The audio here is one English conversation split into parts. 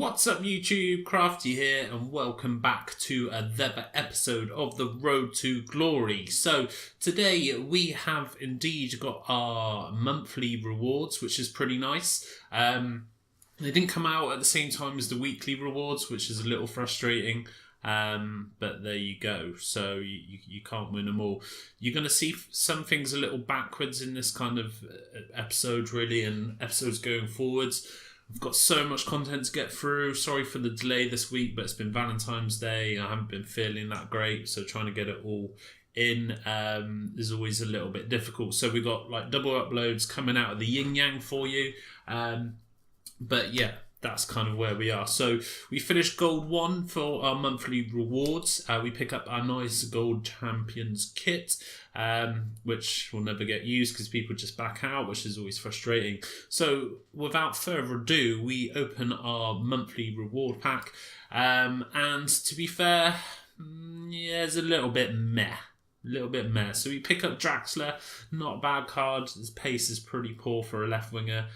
What's up YouTube, Crafty here and welcome back to another episode of The Road to Glory. So today we have indeed got our monthly rewards, which is pretty nice. They didn't come out at the same time as the weekly rewards, which is a little frustrating. But there you go. So you can't win them all. You're going to see some things a little backwards in this kind of episode really, and episodes going forwards. We've got so much content to get through. Sorry for the delay this week, but it's been Valentine's Day. I haven't been feeling that great, so trying to get it all in is always a little bit difficult. So we've got like double uploads coming out of the yin yang for you. But yeah, that's kind of where we are. So we finished Gold 1 for our monthly rewards. We pick up our nice Gold Champions kit, which will never get used because people just back out, which is always frustrating. So without further ado, we open our monthly reward pack. And to be fair, yeah, it's a little bit meh. So we pick up Draxler, not a bad card. His pace is pretty poor for a left winger.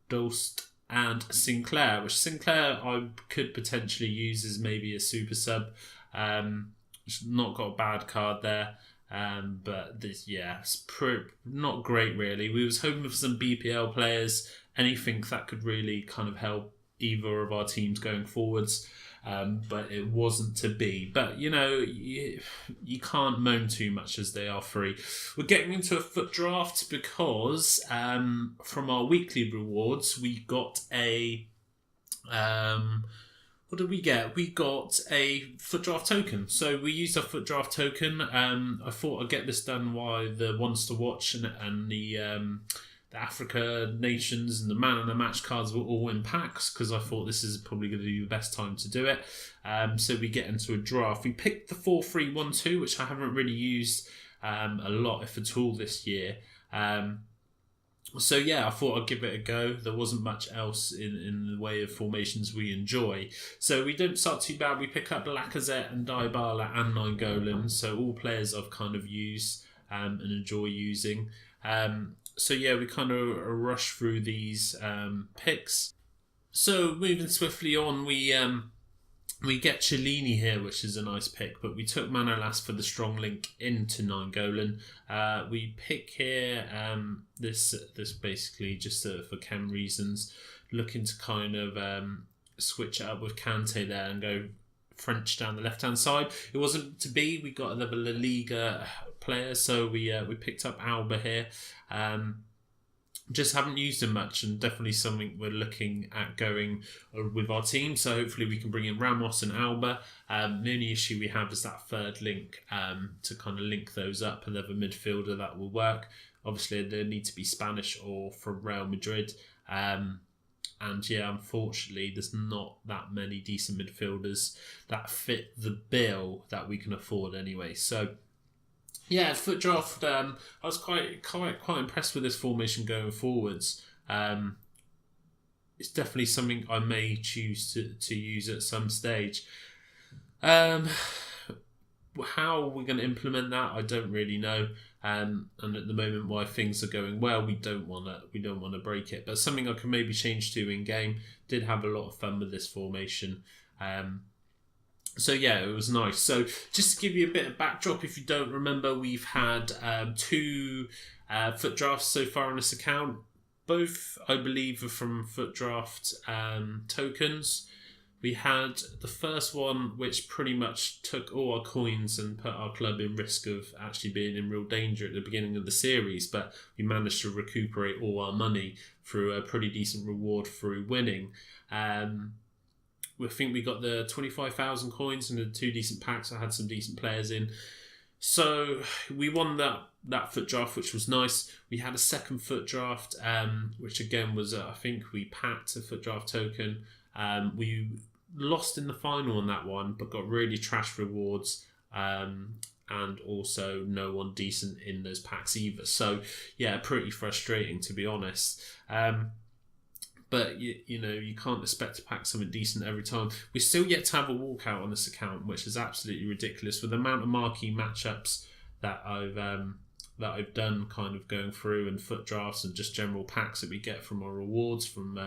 Dost and Sinclair, which Sinclair I could potentially use as maybe a super sub. Not got a bad card there. But this, yeah, it's not great really. We was hoping for some BPL players, anything that could really kind of help either of our teams going forwards. But it wasn't to be. But, you know, you can't moan too much as they are free. We're getting into a foot draft because from our weekly rewards, we got a... what did we get? We got a foot draft token. So we used our foot draft token. I thought I'd get this done while the ones to watch and the Africa nations and the man of the match cards were all in packs because I thought this is probably going to be the best time to do it. So we get into a draft. We picked the 4-3-1-2, which I haven't really used a lot, if at all, this year. So yeah, I thought I'd give it a go. There wasn't much else in the way of formations we enjoy. So we don't start too bad. We pick up Lacazette and Dybala and Nainggolan. So all players I've kind of used and enjoy using. So yeah, we kind of rush through these picks. So moving swiftly on, we get Chiellini here, which is a nice pick, but we took Manolas for the strong link into Nainggolan. We pick here this basically just for chem reasons, looking to kind of switch it up with Kante there and go French down the left hand side. It wasn't to be. We got another La Liga player, so we picked up Alba here. Just haven't used him much, and definitely something we're looking at going with our team. So hopefully we can bring in Ramos and Alba. The only issue we have is that third link to kind of link those up. Another midfielder that will work. Obviously they need to be Spanish or from Real Madrid. And yeah, unfortunately, there's not that many decent midfielders that fit the bill that we can afford anyway. So yeah, foot draft. I was quite impressed with this formation going forwards. It's definitely something I may choose to use at some stage. How we're going to implement that, I don't really know. And at the moment, while things are going well, we don't want to break it. But something I can maybe change to in game. Did have a lot of fun with this formation. So yeah, it was nice. So just to give you a bit of backdrop, if you don't remember, we've had 2 foot drafts so far on this account. Both, I believe, are from foot draft tokens. We had the first one, which pretty much took all our coins and put our club in risk of actually being in real danger at the beginning of the series, but we managed to recuperate all our money through a pretty decent reward through winning. I think we got the 25,000 coins and the 2 decent packs. I had some decent players in. So we won that foot draft, which was nice. We had a second foot draft, which again was, I think we packed a foot draft token. We lost in the final on that one, but got really trash rewards. And also no one decent in those packs either. So yeah, pretty frustrating to be honest. But you know, you can't expect to pack something decent every time. We still yet to have a walkout on this account, which is absolutely ridiculous with the amount of marquee matchups that that I've done, kind of going through, and FUT drafts and just general packs that we get from our rewards from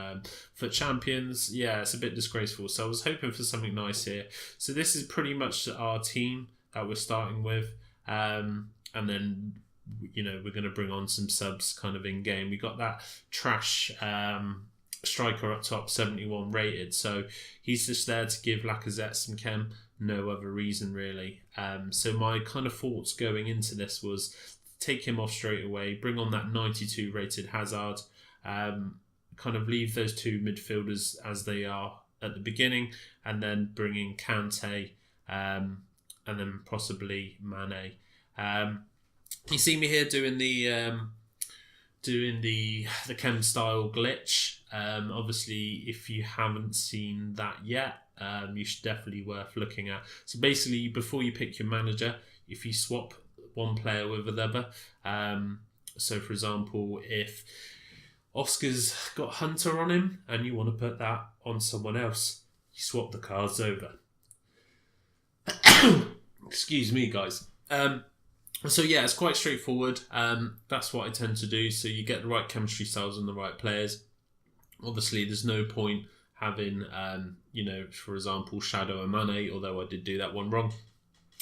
FUT Champions. Yeah, it's a bit disgraceful. So I was hoping for something nice here. So this is pretty much our team that we're starting with, and then we're going to bring on some subs kind of in game. We got that trash striker up top, 71 rated. So he's just there to give Lacazette some chem. No other reason really. So my kind of thoughts going into this was take him off straight away, bring on that 92 rated Hazard, kind of leave those two midfielders as they are at the beginning, and then bring in Kante, and then possibly Mane. You see me here doing the chem style glitch. Obviously, if you haven't seen that yet, you should definitely worth looking at. So basically, before you pick your manager, if you swap one player with another, so for example, if Oscar's got Hunter on him and you want to put that on someone else, you swap the cards over. Excuse me, guys. So yeah, it's quite straightforward. That's what I tend to do. So you get the right chemistry styles and the right players. Obviously, there's no point having, for example, Shadow and Mane, although I did do that one wrong.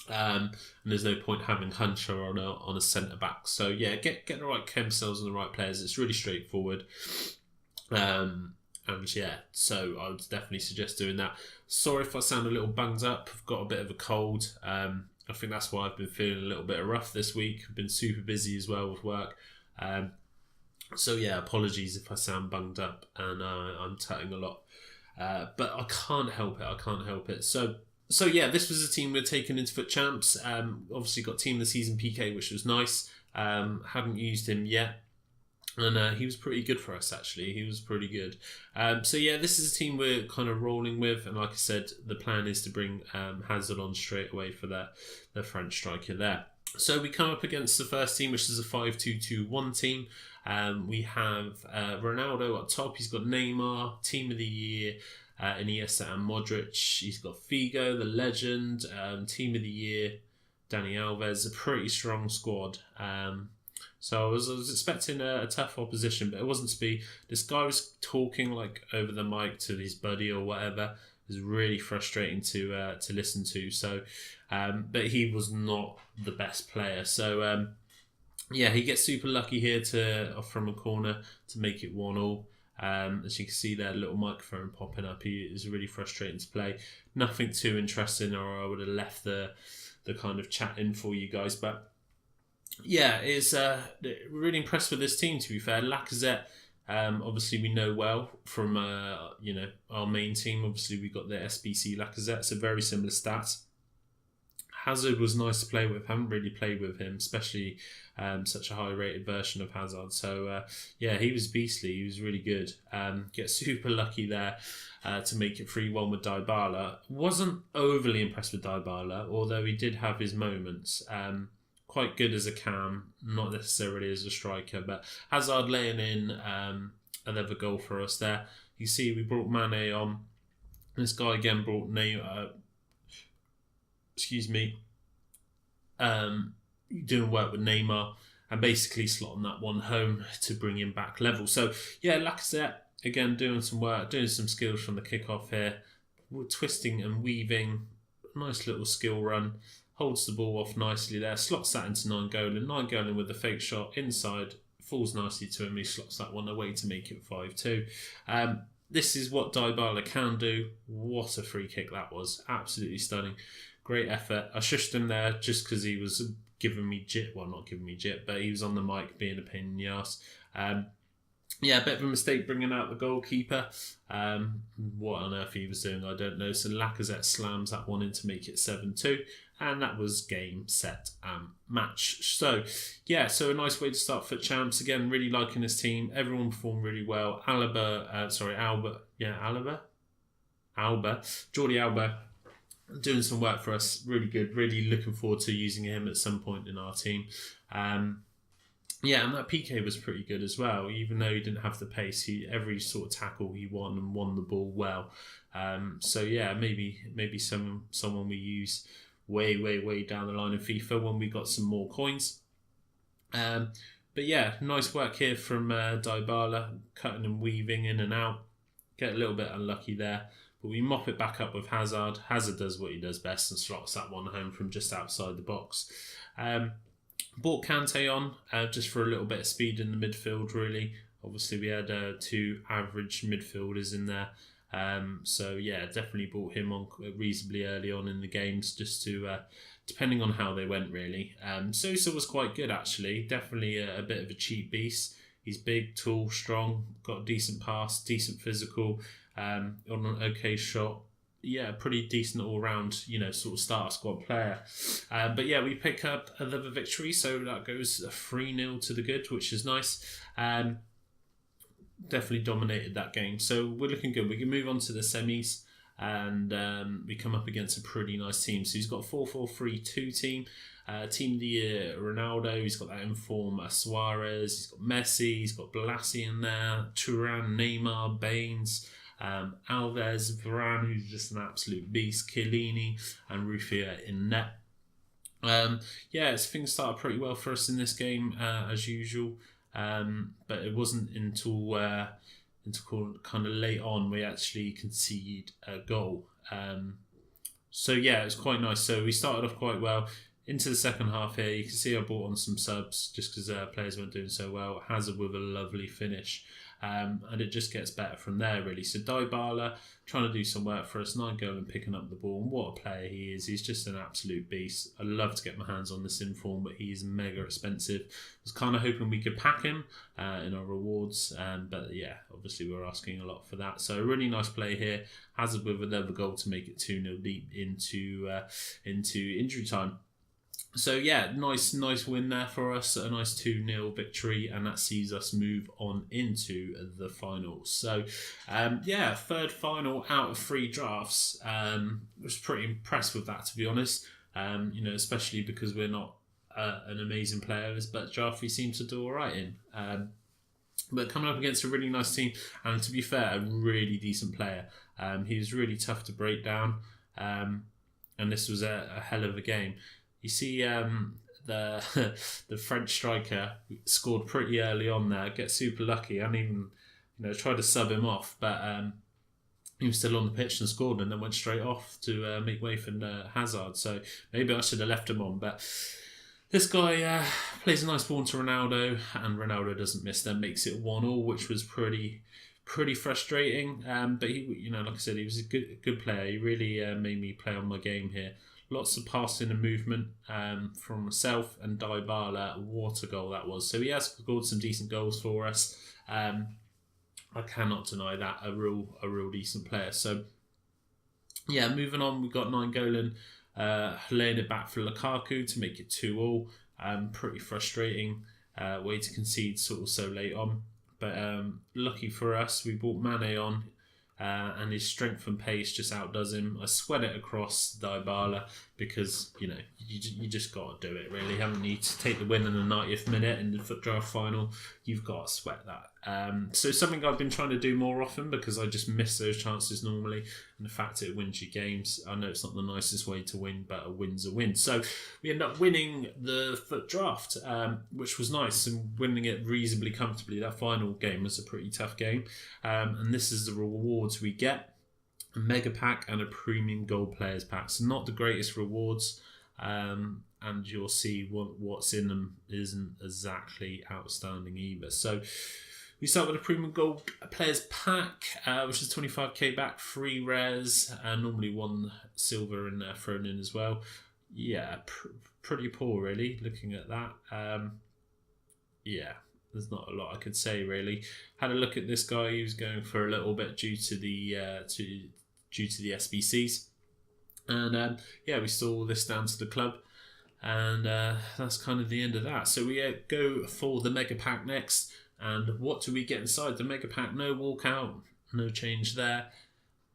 And there's no point having Hunter on a centre back. So yeah, get the right chem styles and the right players. It's really straightforward. And yeah, so I would definitely suggest doing that. Sorry if I sound a little bunged up. I've got a bit of a cold. I think that's why I've been feeling a little bit rough this week. I've been super busy as well with work. So yeah, apologies if I sound bunged up and I'm tutting a lot. But I can't help it. So yeah, this was a team we're taking into FUT Champs. Obviously got Team of the Season PK, which was nice. Haven't used him yet. And he was pretty good for us, actually. He was pretty good. So yeah, this is a team we're kind of rolling with. And like I said, the plan is to bring Hazard on straight away for the French striker there. So we come up against the first team, which is a 5-2-2-1 team. We have Ronaldo up top. He's got Neymar, Team of the Year, Iniesta and Modric. He's got Figo, the legend, Team of the Year, Dani Alves. A pretty strong squad. So I was expecting a tough opposition, but it wasn't to be. This guy was talking like over the mic to his buddy or whatever. It was really frustrating to listen to. So, but he was not the best player. So yeah, he gets super lucky here from a corner to make it 1-1. As you can see there, little microphone popping up. He is really frustrating to play. Nothing too interesting, or I would have left the kind of chat in for you guys, but. Yeah, it's really impressed with this team, to be fair. Lacazette, obviously we know well from our main team. Obviously we got the SBC Lacazette, so very similar stats. Hazard was nice to play with. Haven't really played with him, especially such a high rated version of Hazard. So yeah, he was beastly. He was really good. Get super lucky there to make it 3-1 with Dybala. Wasn't overly impressed with Dybala, although he did have his moments. Quite good as a cam, not necessarily as a striker, but Hazard laying in another goal for us there. You see, we brought Mane on. This guy again brought Neymar. Doing work with Neymar and basically slotting that one home to bring him back level. So yeah, Lacazette again doing some work, doing some skills from the kickoff here, twisting and weaving. Nice little skill run. Holds the ball off nicely there, slots that into Nainggolan. Nainggolan with the fake shot inside, falls nicely to him. He slots that one away to make it 5-2. This is what Dybala can do. What a free kick that was. Absolutely stunning. Great effort. I shushed him there just because he was giving me jit. Well, not giving me jit, but he was on the mic being a pain in the arse. Yeah, a bit of a mistake bringing out the goalkeeper. What on earth he was doing, I don't know. So Lacazette slams that one in to make it 7-2. And that was game, set, match. So, yeah, so a nice way to start FUT Champs. Again, really liking this team. Everyone performed really well. Alba. Jordi Alba doing some work for us. Really good. Really looking forward to using him at some point in our team. Yeah, and that PK was pretty good as well. Even though he didn't have the pace, every sort of tackle he won the ball well. So, yeah, maybe someone we use way down the line in FIFA when we got some more coins. But yeah, nice work here from Dybala, cutting and weaving in and out. Get a little bit unlucky there, but we mop it back up with Hazard. Hazard does what he does best and slots that one home from just outside the box. Brought Kante on just for a little bit of speed in the midfield, really. Obviously, we had 2 average midfielders in there. So yeah, definitely brought him on reasonably early on in the games, just to depending on how they went, really. Sosa was quite good, actually. Definitely a bit of a cheap beast. He's big, tall, strong, got a decent pass, decent physical, on an okay shot. Yeah, pretty decent all-round, sort of starter squad player. But yeah, we pick up another victory, so that goes 3-0 to the good, which is nice. Definitely dominated that game, so we're looking good. We can move on to the semis, and we come up against a pretty nice team. So he's got a 4-4-3-2 team. Team of the year, Ronaldo. He's got that in form, Suarez. He's got Messi. He's got Blassie in there. Thuram, Neymar, Baines, Alves, Varane, who's just an absolute beast. Chiellini and Rufia in net. Things started pretty well for us in this game, as usual. But it wasn't until kind of late on we actually conceded a goal. It was quite nice. So we started off quite well. Into the second half here, you can see I brought on some subs just because players weren't doing so well. Hazard with a lovely finish. And it just gets better from there, really. So Dybala trying to do some work for us, Nainggolan picking up the ball, and what a player he is. He's just an absolute beast. I'd love to get my hands on this in form, but he's mega expensive. I was kind of hoping we could pack him in our rewards, but yeah, obviously we're asking a lot for that. So a really nice play here. Hazard with another goal to make it 2-0 deep into injury time. So yeah, nice win there for us, a nice 2-0 victory, and that sees us move on into the finals. So third final out of 3 drafts. Was pretty impressed with that, to be honest. Especially because we're not an amazing player, but draft we seem to do all right in. But coming up against a really nice team, and to be fair, a really decent player. He was really tough to break down, and this was a hell of a game. You see the French striker scored pretty early on there, get super lucky, and even tried to sub him off, but he was still on the pitch and scored, and then went straight off to make way for Hazard. So maybe I should have left him on, but this guy plays a nice ball to Ronaldo, and Ronaldo doesn't miss, then makes it 1-1, which was pretty frustrating. But he, like I said, he was a good player. He really made me play on my game here. Lots of passing and movement from myself and Dybala. What a goal that was. So he has scored some decent goals for us. I cannot deny that. A real decent player. So yeah, moving on, we've got Nainggolan laying it back for Lukaku to make it 2-2. Pretty frustrating way to concede sort of so late on. But lucky for us, we brought Mane on. And his strength and pace just outdoes him. I sweat it across Dybala because, you just got to do it, really. Haven't you? To take the win in the 90th minute in the FUT draft final, you've got to sweat that. So something I've been trying to do more often because I just miss those chances normally. And the fact it wins you games, I know it's not the nicest way to win, but a win's a win. So we end up winning the FUT draft, which was nice, and winning it reasonably comfortably. That final game was a pretty tough game. And this is the rewards we get. A mega pack and a premium gold players pack. So not the greatest rewards, and you'll see what's in them isn't exactly outstanding either. So we start with a premium gold players pack, which is 25k back, 3 rares, and normally 1 silver in there thrown in as well. Yeah, pretty poor really, looking at that. There's not a lot I could say really. Had a look at this guy. He was going for a little bit due to the SBCs, and we saw this down to the club, and that's kind of the end of that. So we go for the mega pack next. And what do we get inside the mega pack? No walkout, no change there.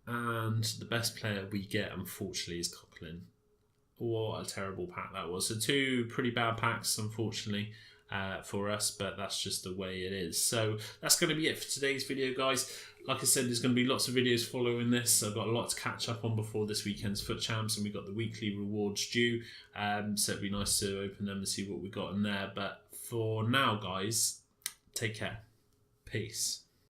And the best player we get, unfortunately, is Coquelin. What a terrible pack that was. So 2 pretty bad packs, unfortunately, for us, but that's just the way it is. So that's going to be it for today's video, guys. Like I said, there's going to be lots of videos following this. I've got a lot to catch up on before this weekend's FUT Champs, and we've got the weekly rewards due. So it'd be nice to open them and see what we got in there. But for now, guys, take care. Peace.